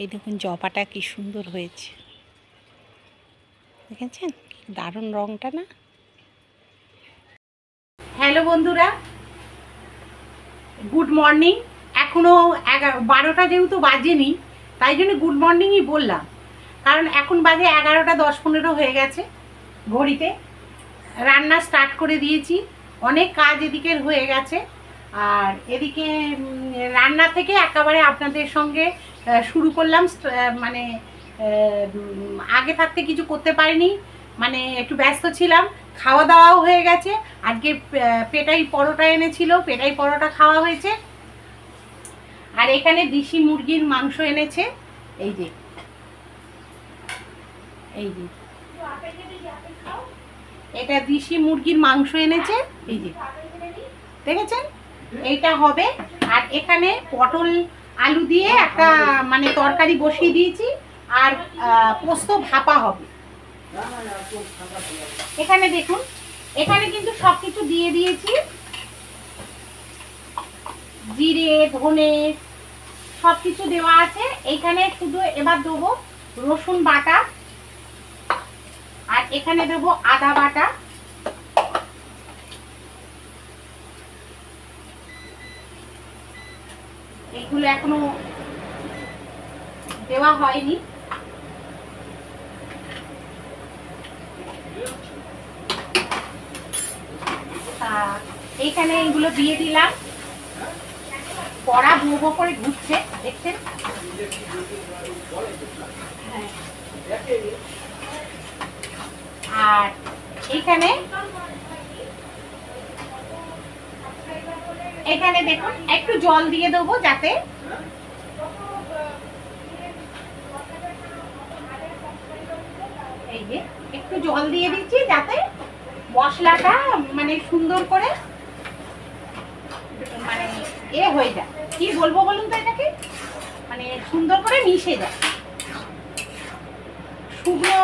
এই দেখুন জবাটা কি সুন্দর হয়েছে, দেখেছেন দারুণ রংটা না। হ্যালো বন্ধুরা, গুড মর্নিং। এখনও 12টা যেহেতু বাজেনি, তাই জন্য গুড মর্নিংই বললাম, কারণ এখন বাজে 11টা 10-15 হয়ে গেছে ঘড়িতে। রান্না স্টার্ট করে দিয়েছি, অনেক কাজ এদিকের হয়ে গেছে। আর এদিকে রান্না থেকে একেবারে আপনাদের সঙ্গে শুরু করলাম। মানে আগে থাকতে কিছু করতে পারিনি, মানে একটু ব্যস্ত ছিলাম। খাওয়া দাওয়াও হয়ে গেছে। আজকে পেটাই পরোটা এনেছিল, পেটাই পরোটা খাওয়া হয়েছে। আর এখানে দেশি মুরগির মাংস এনেছে, এই যে এই যে এটা দেশি মুরগির মাংস এনেছে, এই যে দেখেছেন, এইটা হবে। আর এখানে পটল আলু দিয়ে একটা মানে তরকারি বসিয়ে দিয়েছি, আর পোস্ত ভাপা হবে। এখানে দেখুন, এখানে কিন্তু সবকিছু দিয়ে দিয়েছি, জিরে ধনে সবকিছু দেওয়া আছে। এইখানে শুধু এবার দেবো রসুন বাটা, আর এখানে দেবো আদা বাটা, এইগুলো এখনো দেওয়া হয়নি। এইখানে এইগুলো দিয়ে দিলাম। কড়া ভো করে ঘুরছে, দেখছেন। আর এইখানে এখানে দেখুন একটু জল দিয়ে দেবো, যাতে এই যে একটু জল দিয়ে দিচ্ছি, যাতে মশলাটা মানে সুন্দর করে মানে হয়ে যায়। কি বলবো বলুন তো, এটাকে মানে সুন্দর করে মিশে যায়। শুকনো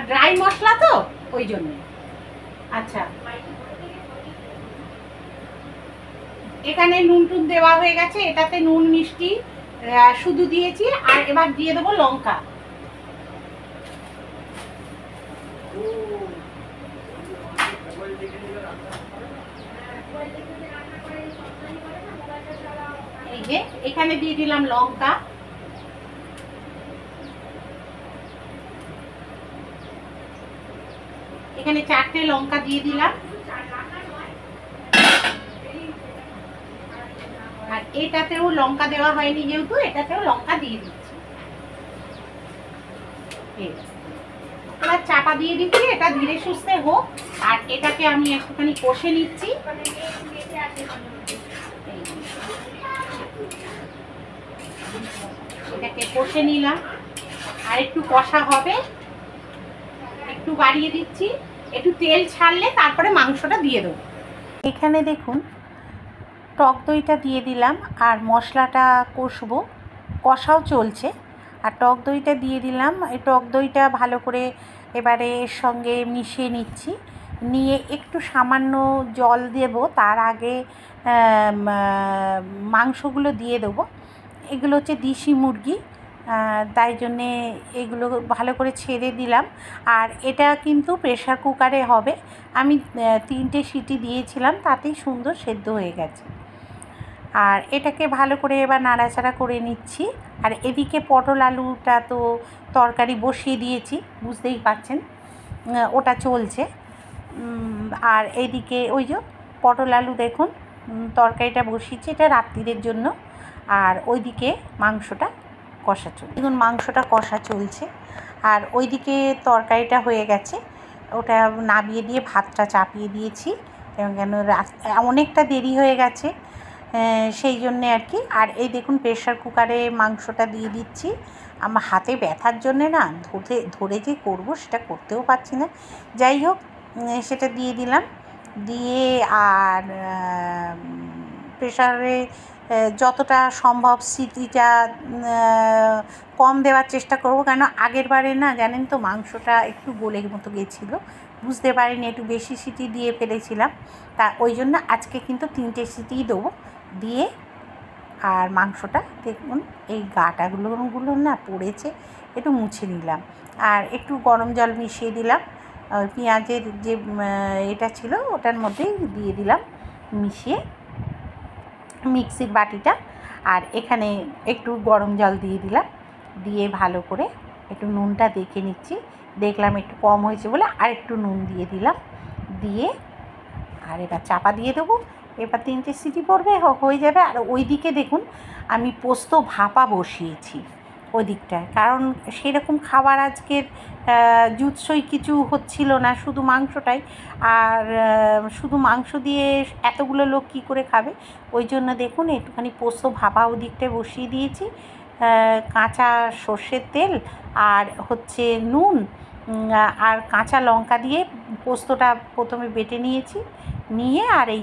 ড্রাই মশলা তো, ওই জন্য। আচ্ছা, এখানে নুন টুন দেওয়া হয়ে গেছে, এটাতে নুন মিষ্টি শুধু দিয়েছি। আর এবার দিয়ে দেবো লঙ্কা। এই যে এখানে দিয়ে দিলাম লঙ্কা, এখানে 4টে লঙ্কা দিয়ে দিলাম। আর এটাতেও লঙ্কা দেওয়া হয়নি যেহেতু, এটাতেও লঙ্কা দিয়ে দিচ্ছি। এবার চাপা দিয়ে দিচ্ছি, এটা ধীরে সুস্থে হোক। আর এটাকে আমি একটুখানি কষে নিচ্ছি। এটাকে কষে নিলাম, আর একটু কষা হবে, একটু বাড়িয়ে দিচ্ছি। একটু তেল ছাড়লে তারপরে মাংসটা দিয়ে দেবো। এখানে দেখুন টক দইটা দিয়ে দিলাম, আর মশলাটা কষবো, কষাও চলছে। আর টক দইটা দিয়ে দিলাম, এই টক দইটা ভালো করে এবারে এর সঙ্গে মিশিয়ে নিচ্ছি। নিয়ে একটু সামান্য জল দেব, তার আগে মাংসগুলো দিয়ে দেবো। এগুলো হচ্ছে দেশি মুরগি, তাই জন্যে এগুলো ভালো করে ছেড়ে দিলাম। আর এটা কিন্তু প্রেশার কুকারে হবে। আমি 3টে সিটি দিয়েছিলাম, তাতেই সুন্দর সেদ্ধ হয়ে গেছে। আর এটাকে ভালো করে এবার নাড়াচাড়া করে নিচ্ছি। আর এদিকে পটল আলুটা তো তরকারি বসিয়ে দিয়েছি, বুঝতেই পারছেন, ওটা চলছে। আর এইদিকে ওই যে পটল আলু দেখুন তরকারিটা বসিয়েছি, এটা রাত্রিরের জন্য। আর ওইদিকে মাংসটা কষা চলছে, দেখুন মাংসটা কষা চলছে। আর ওইদিকে তরকারিটা হয়ে গেছে, ওটা নামিয়ে দিয়ে ভাতটা চাপিয়ে দিয়েছি, কেন অনেকটা দেরি হয়ে গেছে, সেই জন্যে আর কি। আর এই দেখুন প্রেশার কুকারে মাংসটা দিয়ে দিচ্ছি। আমার হাতে ব্যথার জন্যে না ধরে যে করবো সেটা করতেও পারছি না। যাই হোক, সেটা দিয়ে দিলাম, দিয়ে আর প্রেশারে যতটা সম্ভব সিটিটা কম দেওয়ার চেষ্টা করব, কেন আগের বারে না জানেন তো মাংসটা একটু গোলের মতো গেছিলো, বুঝতে পারিনি, একটু বেশি সিটি দিয়ে ফেলেছিলাম। তা ওই জন্য আজকে কিন্তু 3টে সিটিই দেবো, দিয়ে আর মাংসটা দেখুন এই গাটাগুলো না পড়েছে, একটু মুছে নিলাম। আর একটু গরম জল মিশিয়ে দিলাম, পেঁয়াজের যে এটা ছিল ওটার মধ্যেই দিয়ে দিলাম মিশিয়ে মিক্সির বাটিটা। আর এখানে একটু গরম জল দিয়ে দিলাম, দিয়ে ভালো করে একটু নুনটা দেখে নিচ্ছি, দেখলাম একটু কম হয়েছে বলে আর একটু নুন দিয়ে দিলাম, দিয়ে আর এবার চাপা দিয়ে দেবো। এবার 3টে সিটি পড়বে, হয়ে যাবে। আর ওই দিকে দেখুন আমি পোস্ত ভাপা বসিয়েছি ওই দিকটায়, কারণ সেরকম খাবার আজকের জুৎসই কিছু হচ্ছিল না, শুধু মাংসটাই। আর শুধু মাংস দিয়ে এতগুলো লোক কী করে খাবে, ওই জন্য দেখুন একটুখানি পোস্ত ভাপা ওই দিকটায় বসিয়ে দিয়েছি। কাঁচা সর্ষের তেল আর হচ্ছে নুন আর কাঁচা লঙ্কা দিয়ে পোস্তটা প্রথমে বেটে নিয়েছি, নিয়ে আর এই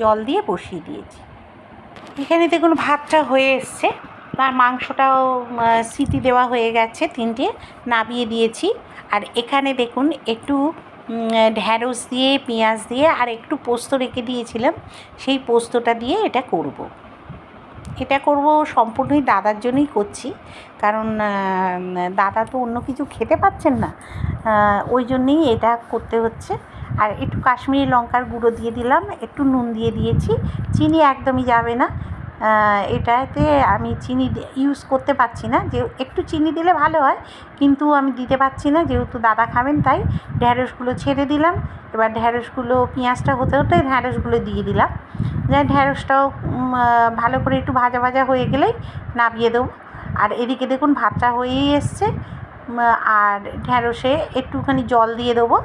জল দিয়ে বসিয়ে দিয়েছি। এখানে দেখুন ভাতটা হয়ে এসছে, আর মাংসটাও সিটি দেওয়া হয়ে গেছে, 3টে নামিয়ে দিয়েছি। আর এখানে দেখুন একটু ঢ্যাঁড়স দিয়ে পেঁয়াজ দিয়ে আর একটু পোস্ত রেখে দিয়েছিলাম, সেই পোস্তটা দিয়ে এটা করব সম্পূর্ণই দাদার জন্যই করছি, কারণ দাদা তো অন্য কিছু খেতে পাচ্ছেন না, ওই জন্যেই এটা করতে হচ্ছে। আর একটু কাশ্মীরি লঙ্কার গুঁড়ো দিয়ে দিলাম, একটু নুন দিয়ে দিয়েছি, চিনি একদমই যাবে না এটাতে, আমি চিনি ইউজ করতে পারছি না, যে একটু চিনি দিলে ভালো হয় কিন্তু আমি দিতে পারছি না, যেহেতু দাদা খাবেন তাই। ঢ্যাঁড়সগুলো ছেড়ে দিলাম, এবার ঢ্যাঁড়সগুলো পেঁয়াজটা হতে হতে ঢ্যাঁড়সগুলো দিয়ে দিলাম, ঢ্যাঁড়সটাও ভালো করে একটু ভাজা ভাজা হয়ে গেলেই নামিয়ে দেবো। আর এদিকে দেখুন ভাতটা হয়েই এসছে, আর ঢ্যাঁড়সে একটুখানি জল দিয়ে দেবো,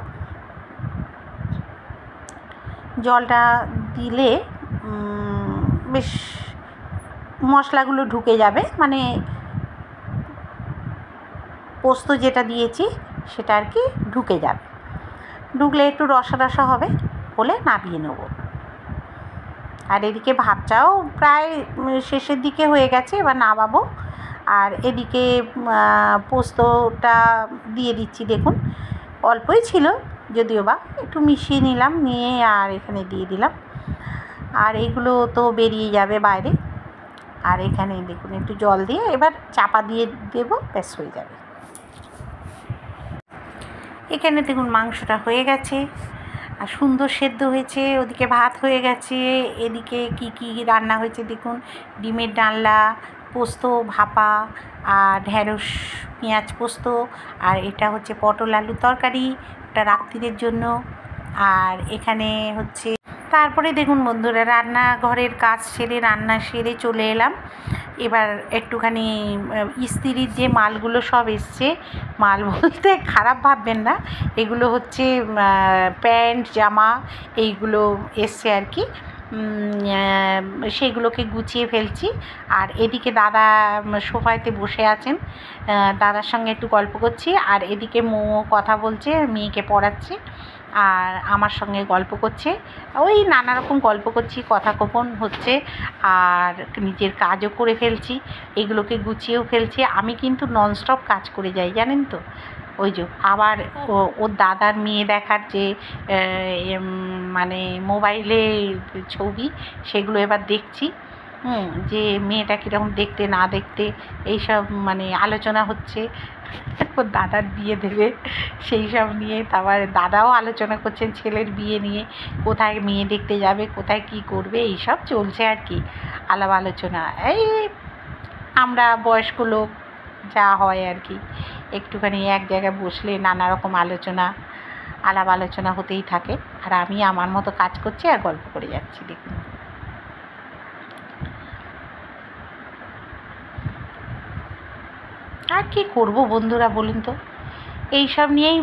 জলটা দিলে বেশ মশলাগুলো ঢুকে যাবে, মানে পোস্ত যেটা দিয়েছি সেটা আর কি ঢুকে যাবে, ঢুকলে একটু রসা রসা হবে, হলে নামিয়ে নেব। আর এদিকে ভাতটাও প্রায় শেষের দিকে হয়ে গেছে, এবার নামাবো। আর এদিকে পোস্তটা দিয়ে দিচ্ছি, দেখুন অল্পই ছিল যদিও বা, একটু মিশিয়ে নিলাম, নিয়ে আর এখানে দিয়ে দিলাম। আর এইগুলো তো বেরিয়ে যাবে বাইরে। আর এখানে দেখুন একটু জল দিয়ে এবার চাপা দিয়ে দেবো, ব্যাস হয়ে যাবে। এখানে দেখুন মাংসটা হয়ে গেছে আর সুন্দর সেদ্ধ হয়েছে, ওদিকে ভাত হয়ে গেছে। এদিকে কি কি রান্না হয়েছে দেখুন, ডিমের ডালনা, পোস্ত ভাপা আর ঢ্যাঁড়স পেঁয়াজ পোস্ত, আর এটা হচ্ছে পটল আলুর তরকারি, ওটা রাত্রিরের জন্য। আর এখানে হচ্ছে তারপরে দেখুন বন্ধুরা রান্নাঘরের কাজ সেরে রান্না সেরে চলে এলাম। এবার একটুখানি ইস্ত্রির যে মালগুলো সব এসছে, মাল বলতে খারাপ ভাববেন না, এগুলো হচ্ছে প্যান্ট জামা এইগুলো এসছে আর কি, সেগুলোকে গুছিয়ে ফেলছি। আর এদিকে দাদা সোফাতে বসে আছেন, দাদার সঙ্গে একটু গল্প করছি, আর এদিকে কথা বলছে, মেয়েকে পড়াচ্ছে আর আমার সঙ্গে গল্প করছে, ওই নানা রকম গল্প করছি, কথা গোপন হচ্ছে, আর নিজের কাজও করে ফেলছি, এগুলোকে গুছিয়েও ফেলছি। আমি কিন্তু ননস্টপ কাজ করে যাই জানেন তো, ওই যে আবার ওর দাদার মেয়ে দেখার যে মানে মোবাইলে ছবি, সেগুলো এবার দেখছি, যে মেয়েটা কীরকম দেখতে না দেখতে এইসব মানে আলোচনা হচ্ছে, ওর দাদার বিয়ে দেবে সেই সব নিয়ে। তারপর দাদাও আলোচনা করছেন ছেলের বিয়ে নিয়ে, কোথায় মেয়ে দেখতে যাবে, কোথায় কি করবে, এইসব চলছে আর কি আলাপ আলোচনা। এই আমরা বয়স্ক লোক যা হয় আর কি, একটুখানি এক জায়গায় বসলে নানা রকম আলাপ আলোচনা হতেই থাকে। আর আমি আমার মতো কাজ করছি আর গল্প করে যাচ্ছি দেখুন। আর কি করব বন্ধুরা বলুন তো, এই সব নিয়েই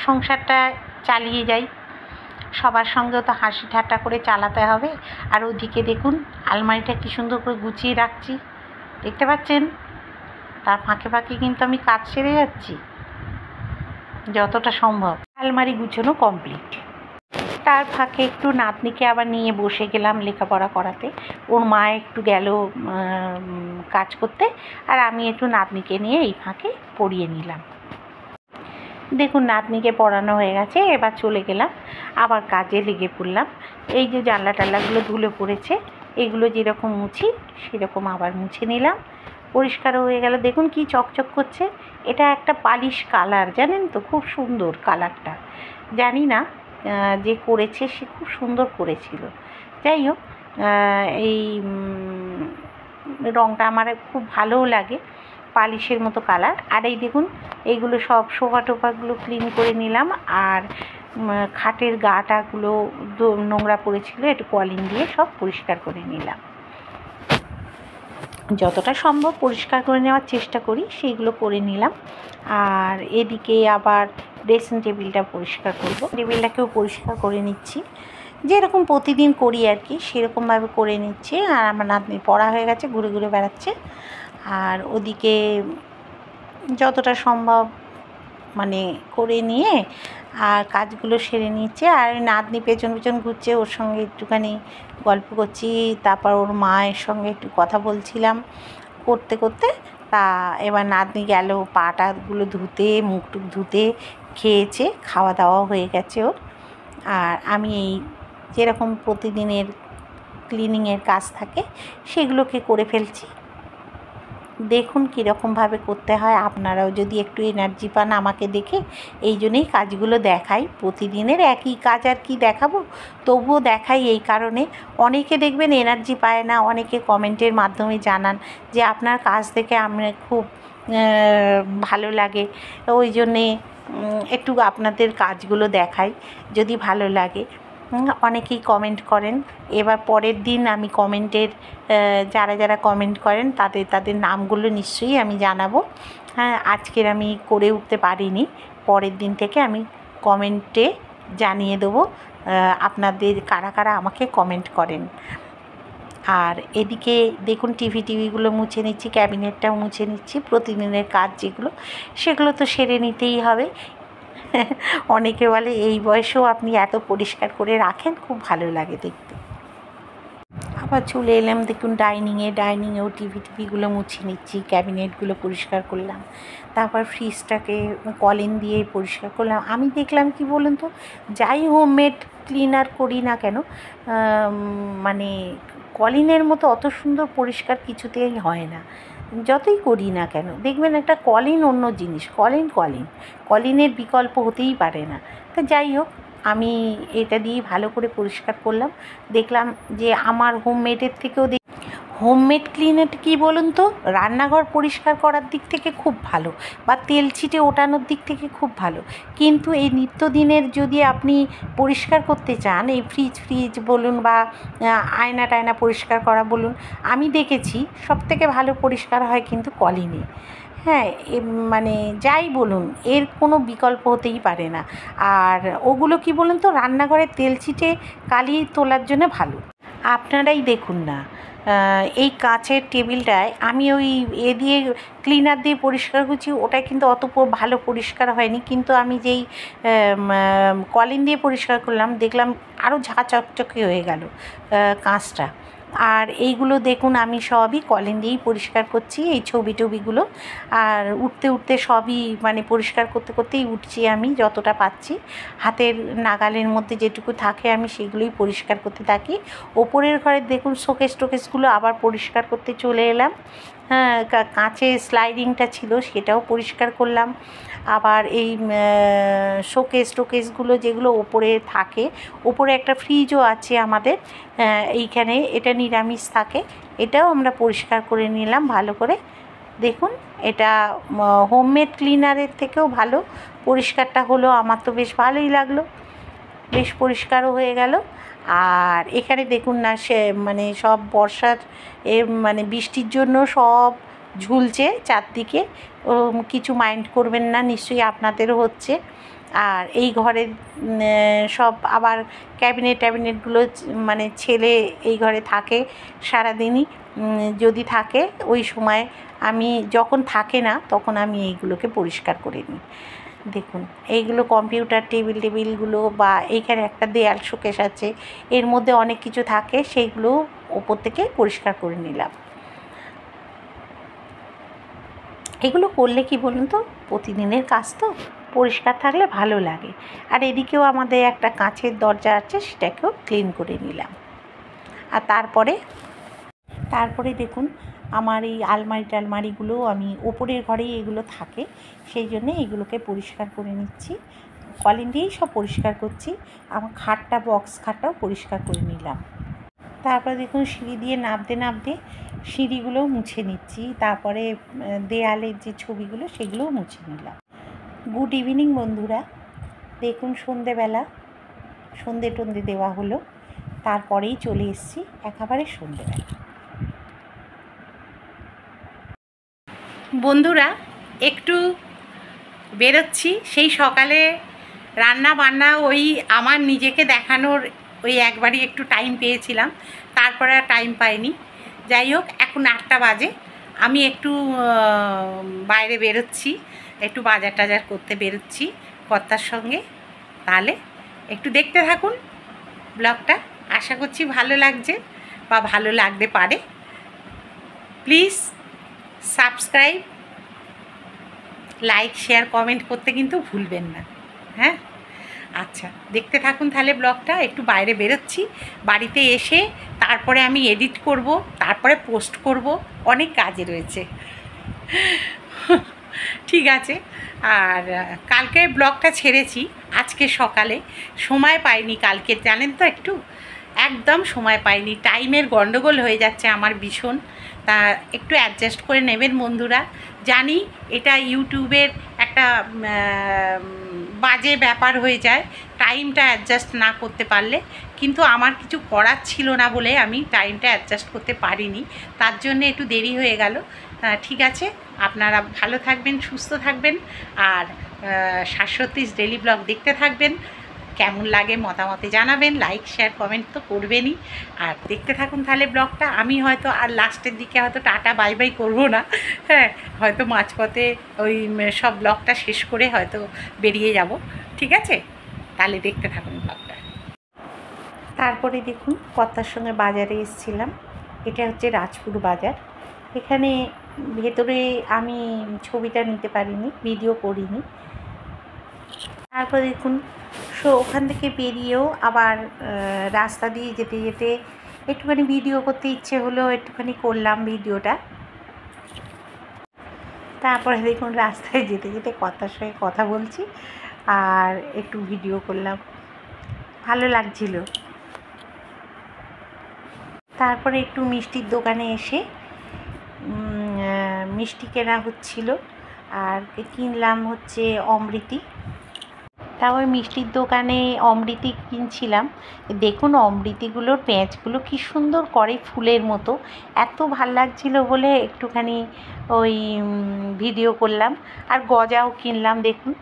সংসারটা চালিয়ে যাই, সবার সঙ্গেও তো হাসি ঠাট্টা করে চালাতে হবে। আর ওদিকে দেখুন আলমারিটা কী সুন্দর করে গুছিয়ে রাখছি, দেখতে পাচ্ছেন, তার ফাঁকে ফাঁকে কিন্তু আমি কাজ সেরে যাচ্ছি যতটা সম্ভব। আলমারি গুছানো কমপ্লিট, তার ফাঁকে একটু নাতনিকে আবার নিয়ে বসে গেলাম লেখাপড়া করাতে, ওর মা একটু গেল কাজ করতে, আর আমি একটু নাতনিকে নিয়ে এই ফাঁকে পড়িয়ে নিলাম। দেখুন নাতনিকে পড়ানো হয়ে গেছে, এবার চলে গেলাম আবার কাজে লেগে পড়লাম। এই যে জানলা টাল্লাগুলো ধুলে পড়েছে, এগুলো যেরকম মুছি সেরকম আবার মুছে নিলাম, পরিষ্কারও হয়ে গেল। দেখুন কি চকচক করছে, এটা একটা পালিশ কালার, জানেন তো, খুব সুন্দর কালারটা। জানি না যে করেছে সে খুব সুন্দর করেছিল। যাই হোক, এই রঙটা আমার খুব ভালোও লাগে, পালিশের মতো কালার। আর এই দেখুন এইগুলো সব সোফা টোফাগুলো ক্লিন করে নিলাম, আর খাটের গাটাগুলো নোংরা পড়েছিল, একটু কলিং দিয়ে সব পরিষ্কার করে নিলাম। যতটা সম্ভব পরিষ্কার করে নেওয়ার চেষ্টা করি, সেইগুলো করে নিলাম। আর এদিকে আবার ড্রেসিং টেবিলটা পরিষ্কার করব, টেবিলটাকেও পরিষ্কার করে নিচ্ছি, যেরকম প্রতিদিন করি আর কি সেরকমভাবে করে নিচ্ছি। আর আমার নাতনি পড়া হয়ে গেছে, ঘুরে ঘুরে বেড়াচ্ছে। আর ওদিকে যতটা সম্ভব মানে করে নিয়ে আর কাজগুলো সেরে নিচ্ছে। আর নাতনি পেছন পেছন ঘুরছে, ওর সঙ্গে একটুখানি গল্প করছি, তারপর ওর মায়ের সঙ্গে একটু কথা বলছিলাম করতে করতে। তা এবার নাতনি গেল পাটাগুলো ধুতে, মুখ টুক ধুতে, খেয়েছে, খাওয়া দাওয়া হয়ে গেছে ওর। আর আমি এই যেরকম প্রতিদিনের ক্লিনিংয়ের কাজ থাকে সেগুলোকে করে ফেলছি। দেখুন কীরকমভাবে করতে হয়, আপনারাও যদি একটু এনার্জি পান আমাকে দেখে। এই জন্যেই কাজগুলো দেখাই, প্রতিদিনের একই কাজ আর কি দেখাবো, তবুও দেখাই এই কারণে। অনেকে দেখবেন এনার্জি পায় না, অনেকে কমেন্টের মাধ্যমে জানান যে আপনার কাজ দেখে আমার খুব ভালো লাগে, ওই জন্যে একটু আপনাদের কাজগুলো দেখাই, যদি ভালো লাগে। অনেকেই কমেন্ট করেন। এবার পরের দিন আমি কমেন্টের যারা যারা কমেন্ট করেন তাদের নামগুলো নিশ্চয়ই আমি জানাবো। হ্যাঁ, আজকের আমি করে উঠতে পারিনি, পরের দিন থেকে আমি কমেন্টে জানিয়ে দেবো আপনাদের কারা কারা আমাকে কমেন্ট করেন। আর এদিকে দেখুন টিভিগুলো মুছে নিচ্ছি, ক্যাবিনেটটাও মুছে নিচ্ছি। প্রতিদিনের কাজ যেগুলো সেগুলো তো সেরে নিতেই হবে। অনেকে বলে এই বয়সেও আপনি এত পরিষ্কার করে রাখেন, খুব ভালো লাগে দেখতে। আবার চলে এলাম দেখুন ডাইনিংয়েও টিভিগুলো মুছে নিচ্ছি, ক্যাবিনেটগুলো পরিষ্কার করলাম, তারপর ফ্রিজটাকে কলিং দিয়ে পরিষ্কার করলাম। আমি দেখলাম কি বলুন তো, যাই হোমমেড ক্লিনার করি না কেন, মানে কলিনের মতো অত সুন্দর পরিষ্কার কিছুতেই হয় না। যতই করি না কেন দেখবেন একটা কলিন অন্য জিনিস, কলিনের বিকল্প হতেই পারে না। তা যাই হোক, আমি এটা দিয়ে ভালো করে পরিষ্কার করলাম। দেখলাম যে আমার হোমমেডের থেকেও হোমমেড ক্লিনার কী বলুন তো, রান্নাঘর পরিষ্কার করার দিক থেকে খুব ভালো, বা তেল ছিটে ওঠানোর দিক থেকে খুব ভালো। কিন্তু এই নিত্যদিনের যদি আপনি পরিষ্কার করতে চান, এই ফ্রিজ বলুন বা আয়না টায়না পরিষ্কার করা বলুন, আমি দেখেছি সবথেকে ভালো পরিষ্কার হয় কিন্তু কলিনে। হ্যাঁ, মানে যাই বলুন, এর কোনো বিকল্প হতেই পারে না। আর ওগুলো কি বলুন তো, রান্নাঘরে তেল ছিটে কালি তোলার জন্য ভালো। আপনারাই দেখুন না, এই কাঁচের টেবিলটায় আমি ওই দিয়ে ক্লিনার দিয়ে পরিষ্কার করছি, ওটা কিন্তু অত ভালো পরিষ্কার হয়নি। কিন্তু আমি যেই কলিন দিয়ে পরিষ্কার করলাম, দেখলাম আরও ঝাঁ চকচকে হয়ে গেল কাঁচটা। আর এইগুলো দেখুন আমি সবই কলিন দিয়েই পরিষ্কার করছি, এই ছবিগুলো। আর উঠতে সবই মানে পরিষ্কার করতেই উঠছি আমি, যতটা পাচ্ছি হাতের নাগালের মধ্যে যেটুকু থাকে আমি সেগুলোই পরিষ্কার করতে থাকি। ওপরের ঘরে দেখুন শোকেসগুলো আবার পরিষ্কার করতে চলে এলাম। হ্যাঁ, কাঁচের স্লাইডিংটা ছিল সেটাও পরিষ্কার করলাম। আবার এই শোকেসগুলো যেগুলো ওপরে থাকে, ওপরে একটা ফ্রিজও আছে আমাদের এইখানে, এটা নিরামিষ থাকে, এটাও আমরা পরিষ্কার করে নিলাম ভালো করে। দেখুন এটা হোমমেড ক্লিনারের থেকেও ভালো পরিষ্কারটা হলো, আমার তো বেশ ভালোই লাগলো, বেশ পরিষ্কারও হয়ে গেল। আর এখানে দেখুন না, সে মানে সব বর্ষার মানে বৃষ্টির জন্য সব ঝুলছে চারদিকে, কিছু মাইন্ড করবেন না, নিশ্চয়ই আপনাদেরও হচ্ছে। আর এই ঘরের সব আবার ক্যাবিনেটগুলো মানে ছেলে এই ঘরে থাকে সারাদিনই, যদি থাকে ওই সময় আমি, যখন থাকে না তখন আমি এইগুলোকে পরিষ্কার করে নিই। দেখুন এইগুলো কম্পিউটার টেবিলগুলো, বা এইখানে একটা দেয়াল শোকেস আছে, এর মধ্যে অনেক কিছু থাকে, সেইগুলো ওপর থেকে পরিষ্কার করে নিলাম। এগুলো করলে কি বলুন তো, প্রতিদিনের কাজ তো, পরিষ্কার থাকলে ভালো লাগে। আর এদিকেও আমাদের একটা কাঁচের দরজা আছে, সেটাকেও ক্লিন করে নিলাম। আর তারপরে দেখুন আমার এই আলমারিগুলো আমি ওপরের ঘরেই এগুলো থাকে, সেই জন্যে এগুলোকে পরিষ্কার করে নিচ্ছি। কলিন দিয়েই সব পরিষ্কার করছি। আমার বক্স খাটটাও পরিষ্কার করে নিলাম। তারপরে দেখুন সিঁড়ি দিয়ে নামতে সিঁড়িগুলোও মুছে নিচ্ছি। তারপরে দেয়ালের যে ছবিগুলো সেগুলোও মুছে নিলাম। গুড ইভিনিং বন্ধুরা। দেখুন সন্ধে টন্ধে দেওয়া হলো, তারপরেই চলে এসেছি একেবারে সন্ধেবেলা। বন্ধুরা একটু বেরোচ্ছি, সেই সকালে রান্না বান্না ওই আমার নিজেকে দেখানোর ওই একবারই একটু টাইম পেয়েছিলাম, তারপরে আর টাইম পাইনি। যাই হোক, এখন 8টা বাজে, আমি একটু বাইরে বেরোচ্ছি, একটু বাজার টাজার করতে বেরোচ্ছি কর্তার সঙ্গে। তাহলে একটু দেখতে থাকুন ব্লগটা, আশা করছি ভালো লাগছে বা ভালো লাগতে পারে। Please subscribe, like, share, comment করতে কিন্তু ভুলবেন না। হ্যাঁ, আচ্ছা, দেখতে থাকুন তাহলে ব্লগটা। একটু বাইরে বেরোচ্ছি, বাড়িতে এসে তারপরে আমি এডিট করব, তারপরে পোস্ট করব, অনেক কাজে রয়েছে। ঠিক আছে। আর কালকে ব্লগটা ছেড়েছি, আজকে সকালে সময় পাইনি। কালকে জানেন তো একদম সময় পাইনি, টাইমের গন্ডগোল হয়ে যাচ্ছে আমার ভীষণ। তা একটু অ্যাডজাস্ট করে নেবেন বন্ধুরা। জানি এটা ইউটিউবের একটা বাজে ব্যাপার হয়ে যায় টাইমটা অ্যাডজাস্ট না করতে পারলে, কিন্তু আমার কিছু করার ছিল না বলে আমি টাইমটা অ্যাডজাস্ট করতে পারিনি, তার জন্য একটু দেরি হয়ে গেল। ঠিক আছে, আপনারা ভালো থাকবেন, সুস্থ থাকবেন, আর 730 ডেলি ব্লগ দেখতে থাকবেন। কেমন লাগে মতামতে জানাবেন, লাইক শেয়ার কমেন্ট তো করবেনই। আর দেখতে থাকুন তাহলে ব্লগটা। আমি হয়তো আর লাস্টের দিকে হয়তো টাটা বাই বাই করবো না, হ্যাঁ, হয়তো মাঝপথে ওই সব ব্লগটা শেষ করে হয়তো বেরিয়ে যাব। ঠিক আছে, তাহলে দেখতে থাকুন ব্লগটা। তারপরে দেখুন কর্তার সঙ্গে বাজারে এসেছিলাম। এটা হচ্ছে রাজপুর বাজার। এখানে ভেতরে আমি ছবিটা নিতে পারিনি, ভিডিও করিনি। তারপর দেখুন ওখান থেকে বেরিয়েও আবার রাস্তা দিয়ে যেতে যেতে একটুখানি ভিডিও করতে ইচ্ছে হলো, একটুখানি করলাম ভিডিওটা। তারপরে দেখুন রাস্তায় যেতে যেতে কর্তার সঙ্গে কথা বলছি আর একটু ভিডিও করলাম, ভালো লাগছিল। তারপরে একটু মিষ্টির দোকানে এসে মিষ্টি কেনা হচ্ছিল, আর কিনলাম হচ্ছে অমৃতি। তারপর মিষ্টির দোকানে অমৃতি কিনছিলাম। দেখুন অমৃতিগুলোর প্যাঁচগুলো কি সুন্দর করে ফুলের মতো, এত ভাল লাগছিল বলে একটুখানি ওই ভিডিও করলাম। আর গজাও কিনলাম। দেখুন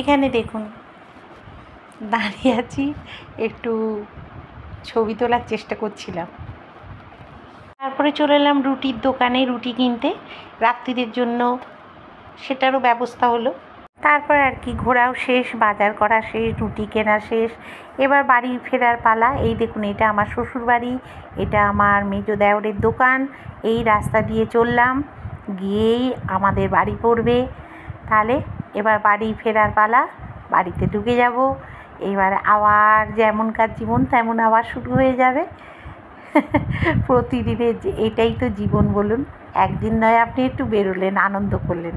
এখানে দেখুন দাঁড়িয়ে আছি, একটু ছবি তোলার চেষ্টা করছিলাম। তারপরে চলে এলাম রুটির দোকানে রুটি কিনতে, রাত্রিদের জন্য সেটারও ব্যবস্থা হলো। তারপর আর কি ঘোরাও শেষ, বাজার করা শেষ, রুটি কেনা শেষ, এবার বাড়ি ফেরার পালা। এই দেখুন এটা আমার শ্বশুর বাড়ি, এটা আমার মেজো দেওরের দোকান। এই রাস্তা দিয়ে চললাম, গিয়েই আমাদের বাড়ি পড়বে। তাহলে এবার বাড়ি ফেরার পালা, বাড়িতে ঢুকে যাব। এবার আবার যেমনকার জীবন তেমন আবার শুরু হয়ে যাবে। প্রতিদিনের এটাই তো জীবন বলুন। একদিন নয় আপনি একটু বেরোলেন, আনন্দ করলেন,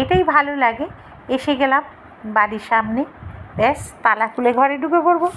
এটাই ভালো লাগে। এসে গেলাম বাড়ির সামনে, ব্যাস তালা খুলে ঘরে ঢুকে পড়বো।